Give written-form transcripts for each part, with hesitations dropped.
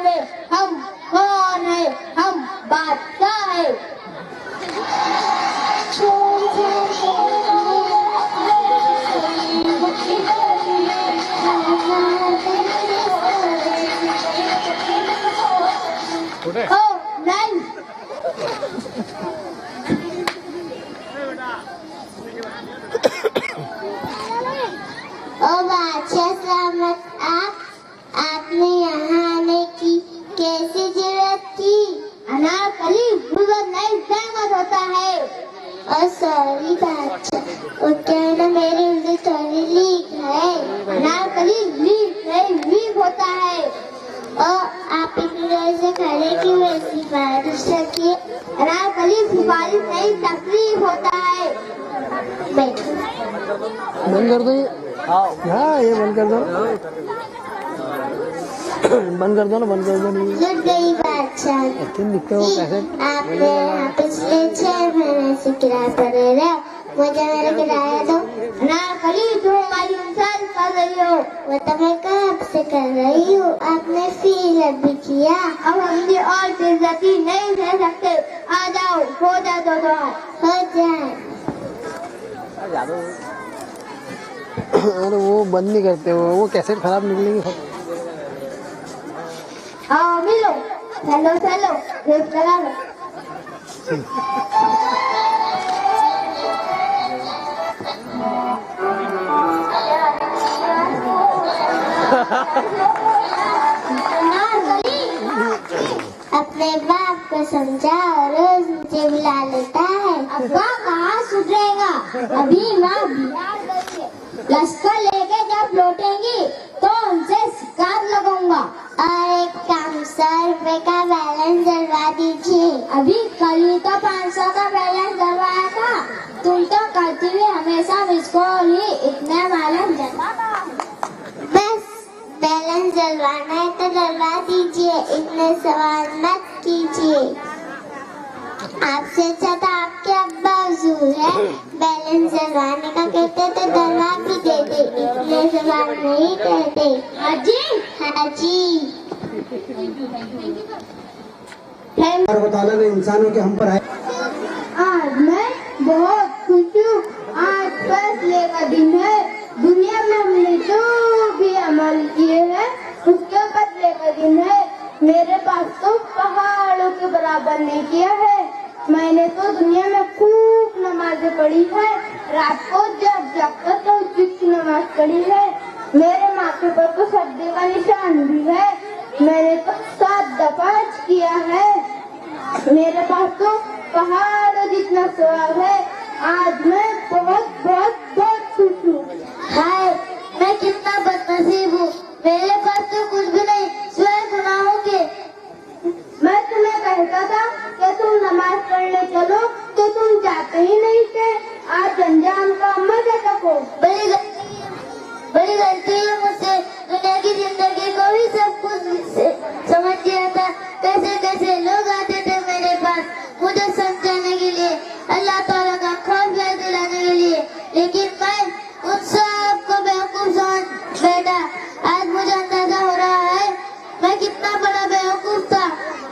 वे हम कौन है, हम बादशाह है। Oh, nice. ओ बादशाह सलामत, आपने यहाँ आने की कैसी जरूरत थी? अनारकली मुझे नहीं सहमत होता है। और सॉरी बादशाह, वो क्या है ना, मेरी उर्दू थोड़ी लीक है। अनारकली लीक नहीं वीक होता है। और आप इतनी देर से खड़े क्यों हैं? सिफारिश रखिए। अनारकली सिफारिश नहीं तकलीफ होता है। बैठो। बंद कर दो ये। हाँ ये बंद कर दो, बंद कर दो ना, बंद कर दो। नहीं लुट गई बादशाह। क्यों दिखते हो कैसे? आपने यहाँ पिछले 6 महीने से किराए पर रह रहे हो, मुझे मेरा किराया दो। अनारकली तुम हमारी इंसान कर रही हो। वो तो मैं कब से कर रही हूँ, आपने फील अभी किया। अब हमने और बेइज्जती नहीं सह सकते। आ जाओ, हो जा दो हो जाए। अरे वो बंद नहीं करते, वो कैसेट खराब निकलेगी सब। आओ मिलो, चलो चलो, रेप करा लो। अपने बाप को समझाओ, रोज मुझे बुला लेता है। अब्बा कहाँ सुधरेगा, अभी माँ बिहार गई है। लश्कर लेके जब लौटेंगी तो उनसे शिकार लगाऊंगा। और एक काम, 100 रुपए का बैलेंस डलवा दीजिए। अभी कल ही तो 500 का बैलेंस डलवाया था। तुम तो करती हुई हमेशा मुझको ही इतने बैलेंस डलवाना। बस बैलेंस डलवाना है तो डलवा दीजिए, इतने सवाल मत कीजिए। आपसे अच्छा तो आपके अब्बा हुजूर है, बैलेंस डलवाने का कहते तो डलवा भी देते, इतने सवाल नहीं कहते। हाँ जी, हाँ जी। ताला ने इंसानों के हम पर आए। आज मैं बहुत खुश हूँ। आज फैसले का दिन है। दुनिया में हमने जो भी अमल किए हैं उसके बदले का दिन है। मेरे पास तो पहाड़ों के बराबर नहीं किया है। मैंने तो दुनिया में खूब नमाजें पढ़ी है। रात को जब जाकर तो जिसकी नमाज पढ़ी है। मेरे माथे पर तो सजदे का निशान भी है। मैंने तो 7 दफा हज किया है। मेरे पास तो पहाड़ों जितना सवाब है। आज मैं बहुत बहुत बहुत खुश हूँ। हाय, मैं कितना बदनसीब हूँ, मेरे पास तो कुछ भी नहीं सिवाय गुनाहों के। मैं तुम्हें कहता था कि तुम नमाज पढ़ने चलो तो तुम जाते ही नहीं थे। आज अंजाम का मजा तको। बड़ी गलती है मुझसे। दुनिया की जिंदगी को भी सब कुछ समझ गया था। कैसे कैसे लोग आते थे मेरे पास मुझे समझाने के लिए, अल्लाह ताला का खौफ दिलाने के लिए, लेकिन मैं उन सबको बेवकूफ समझ बैठा। आज मुझे अंदाजा हो रहा है मैं कितना बड़ा बेवकूफ था।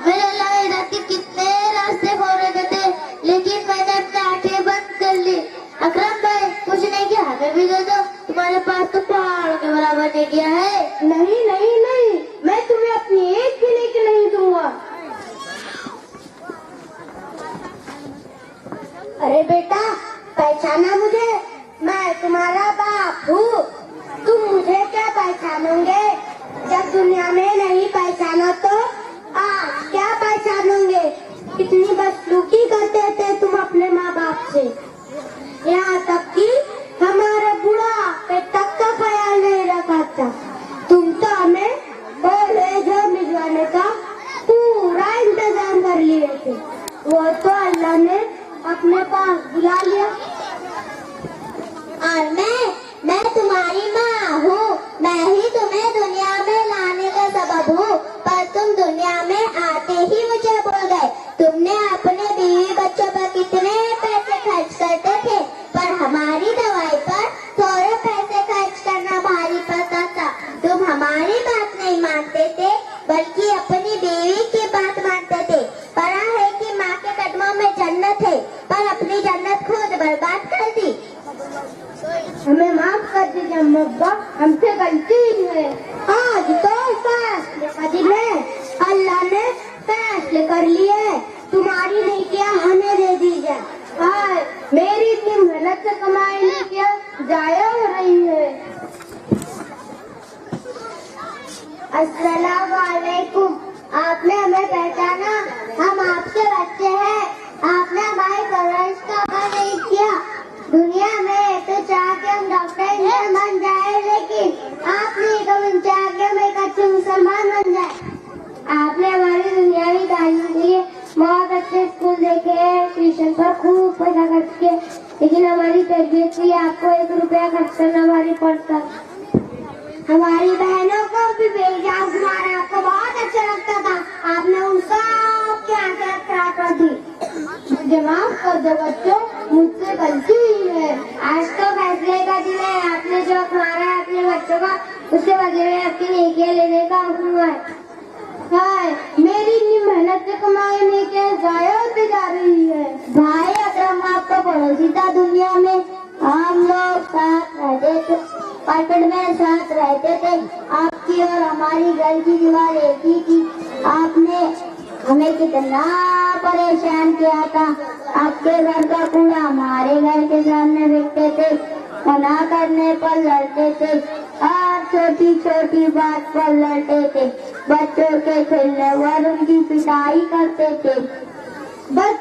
मेरे अल्लाह ने हिदायत के कितने रास्ते खोल रखे थे, लेकिन मैंने अपनी आंखें बंद कर ली। अकरम भाई, कुछ नहीं किया, हमें भी दे दो। तुम्हारे पास तो पहाड़ों के बराबर नहीं किया है। नहीं नहीं नहीं, मैं तुम्हें अपनी एक भी लेके नहीं दूंगा। अरे बेटा, पहचाना मुझे? मैं तुम्हारा बाप हूँ। तुम मुझे क्या पहचानोगे? जब दुनिया में नहीं पहचाना तो आज क्या पहचानोगे? कितनी बदसलूकी करते थे तुम अपने माँ बाप से। यहाँ तक कि हमारे बुढ़ापे तक का ख्याल नहीं रखा था। तुम तो हमें कॉलेज भिजवाने का पूरा इंतजाम कर लिए थे। वो तो अल्लाह ने अपने पास बुला लिया। और मैं तुम्हारी माँ हूँ। मैं ही तुम्हें दुनिया में लाने का सबब हूँ, पर तुम दुनिया में आते ही मुझे भूल गए। तुमने अपने बीवी बच्चों पर कितने पैसे खर्च करते थे, पर हमारी दवाई पर थोड़े पैसे खर्च करना भारी पड़ता था। तुम हमारी बात नहीं मानते थे, बल्कि अपनी आपने हमें पहचाना, हम आपके बच्चे हैं। आपने हमारी परवरिश का अदा नहीं किया। दुनिया में तो चाह के हम डॉक्टर इंजीनियर बन जाए, लेकिन आपने तो हम चाह के हम एक अच्छे मुसलमान बन जाए। आपने हमारी दुनियावी तालीम के लिए बहुत अच्छे स्कूल देखे हैं, ट्यूशन पर खूब पैसा खर्च किए, लेकिन हमारी तरबियत के लिए आपको 1 रुपया खर्च करना भारी पड़ता। हमारी बहनों को भी बेजा घुमाना आपको बहुत अच्छा लगता था। आपने उन सब की आंखें खराब कर दी। मुझे माफ कर दो बच्चों, मुझसे गलती हुई है। आज तो फैसले का दिन है। आपने जो मारा है अपने बच्चों का, उसके बदले में आपकी नेकियां लेने का हुक्म है। हाय, मेरी इतनी मेहनत से कमाई नहीं क्या जाया होते जा रही है। भाई अकरम आपका पड़ोसी था दुनिया में। हम लोग साथ रहते थे, पार्केट में साथ रहते थे। आपकी और हमारी घर की दीवार एक ही थी। आपने हमें कितना परेशान किया था। आपके घर का कूड़ा हमारे घर के सामने फेंकते थे, मना करने पर लड़ते थे, और छोटी छोटी बात पर लड़ते थे। बच्चों के खेलने पर उनकी पिटाई करते थे। बस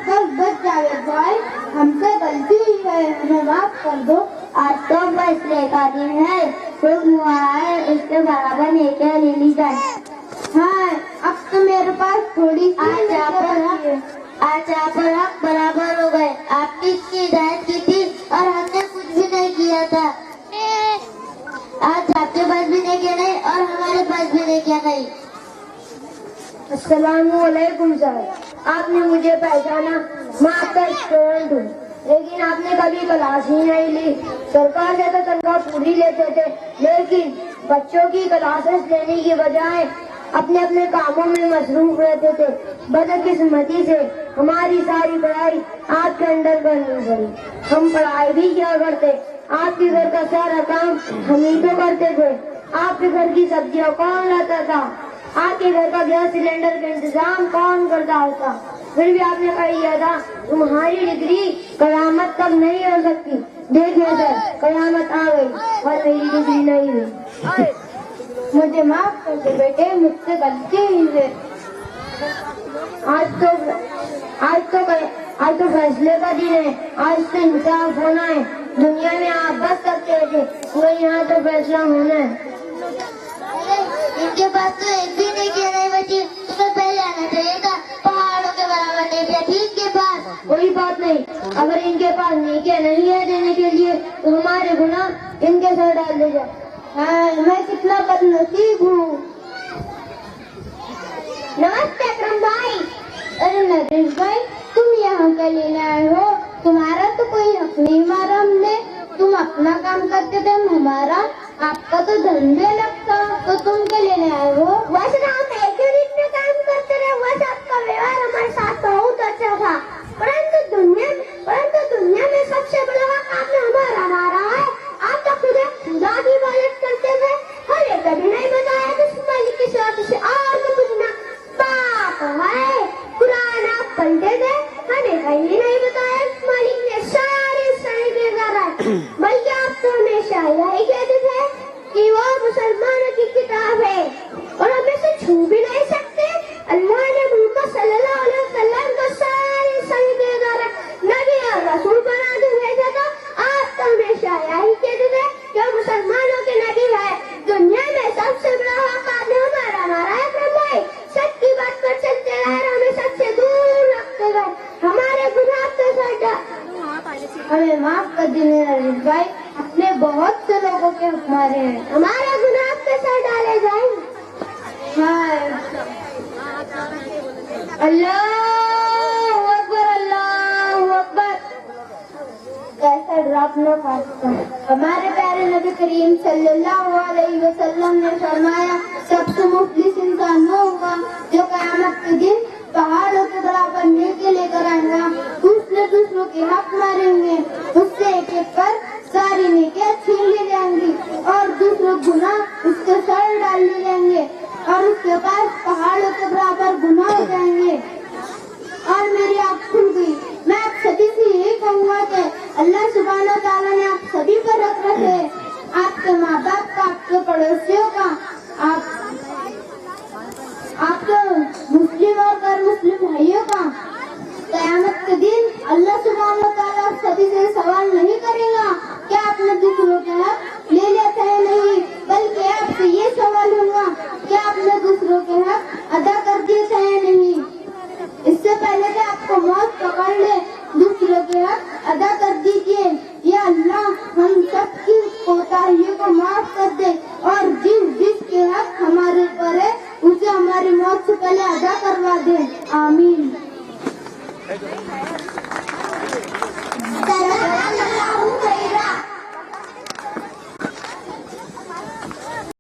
जावेद भाई, हमसे गलती हुई है, हमें माफ कर दो। आज तो फैसले का दिन है। खुद हुआ है, इसके बराबर नेकियां ले ली जाए। हाँ, अब तो मेरे पास थोड़ी सी आज नेकियां आप बची है। हक बराबर हो गए। आपने इसकी हिदायत की थी और हमने कुछ भी नहीं किया था। आज आपके पास भी नहीं किया नहीं और हमारे पास भी नहीं किया नहीं। अस्सलामुअलैकुम सर, आपने मुझे पहचाना। मैं आपका स्टूडेंट हूँ, लेकिन आपने कभी क्लास ही नहीं ली। सरकार से तो तनख्वाह पूरी लेते थे, लेकिन बच्चों की क्लासेस लेने की बजाय अपने अपने कामों में मसरूफ रहते थे। बदकिस्मती से हमारी सारी पढ़ाई आपके अंडर करनी पड़ी। हम पढ़ाई भी क्या करते, आपके घर का सारा काम हम ही तो करते थे। आपके घर की सब्जियां कौन लाता था, आपके घर का गैस सिलेंडर का इंतजाम कौन करता होता। फिर भी आपने कह दिया था तुम्हारी डिग्री कयामत तक नहीं हो सकती। देखिए सर, कयामत आ गई और मेरी डिग्री नहीं हुई। मुझे माफ कर दो बेटे, मुझसे गलती हुई है। आज तो फैसले का दिन है। आज तो इंसाफ होना है। दुनिया में आप बच सकते थे, मगर यहाँ तो फैसला होना है। इनके पास तो एक भी नहीं किया नहीं बची। तुम्हें पहले आना चाहिए था। पहाड़ों के बराबर नहीं किया थी इनके पास। कोई बात नहीं, अगर इनके पास नेकियां नहीं है देने के लिए तो हमारे गुनाह इनके सर डाल दे जाए। हाँ, मैं कितना बदनसीब हूँ। नमस्ते अकरम भाई। अरे नरेश भाई, तुम यहाँ क्या लेने आए हो? तुम्हारा तो कोई हक नहीं मारा हमने। तुम अपना काम करते थे, हम हमारा। आपका तो धंधे लगता, तो तुम क्या लेने आए हो? वैसे तो हम एक यूनिट में काम करते रहे। वैसे आपका व्यवहार हमारे साथ बहुत अच्छा था, परंतु दुनिया में सबसे बड़ा हक आपने हमारा मारा है। आप तो खुद खुदा की इबादत करते थे। हमें कभी नहीं बताया कि इस मालिक की सिवा किसी और को पूछना पाप है। कुरान आप पढ़ते थे, हमें कहीं नहीं बताया इस मालिक ने सारे सही बेकार है। बल्कि आप तो हमेशा यही कहते थे कि वो मुसलमानों की किताब है और हम इसे छू भी नहीं सकते। अल्लाह ने मोहम्मद सल्लल्लाहु अलैहि वसल्लम को सारे सही बेकार नबी और रसूल बना के भेजा था। आप तो हमेशा यही कहते थे कि मुसलमानों के नबी है। दुनिया में सबसे बड़ा हक आपने हमारा मारा है अकरम भाई। सच की बात पर चलते रहे, हमें सच से दूर रखते गए। हमारे गुनाह तो सजा। हमें माफ कर दीजिए नरेश भाई, अपने बहुत से लोगों के हक मारे हैं। हमारे गुनाह पे सर डाले जाए। हाँ, अल्लाहू अकबर, अल्लाहू अकबर। कैसा ड्रॉप न खासता। हमारे प्यारे नबी करीम सल्लल्लाहु अलैहि वसल्लम ने फरमाया, सबसे मुफलिस इंसान वो होगा जो क़यामत के दिन पहाड़ों के बराबर नेकी लेकर आएगा। दूसरों के हक मारेंगे, उससे एक एक कर सारी नेकियां छीन ली जाएंगी और दूसरों गुनाह उसके सर डाल लिए जाएंगे और उसके पास पहाड़ों के बराबर गुनाह हो जाएंगे। और मेरी आँख खुल गई। मैं आप सभी से यही कहूँगा कि अल्लाह सुब्हानहू तआला ने आप सभी पर रख रखे, आपके माँ बाप का, आपके पड़ोसियों का, आपके मुस्लिम और गैर मुस्लिम भाइयों का क़यामत के दिन अल्लाह सुब्हानहू व तआला सभी से सवाल नहीं करेगा क्या आपने दुख लौटाया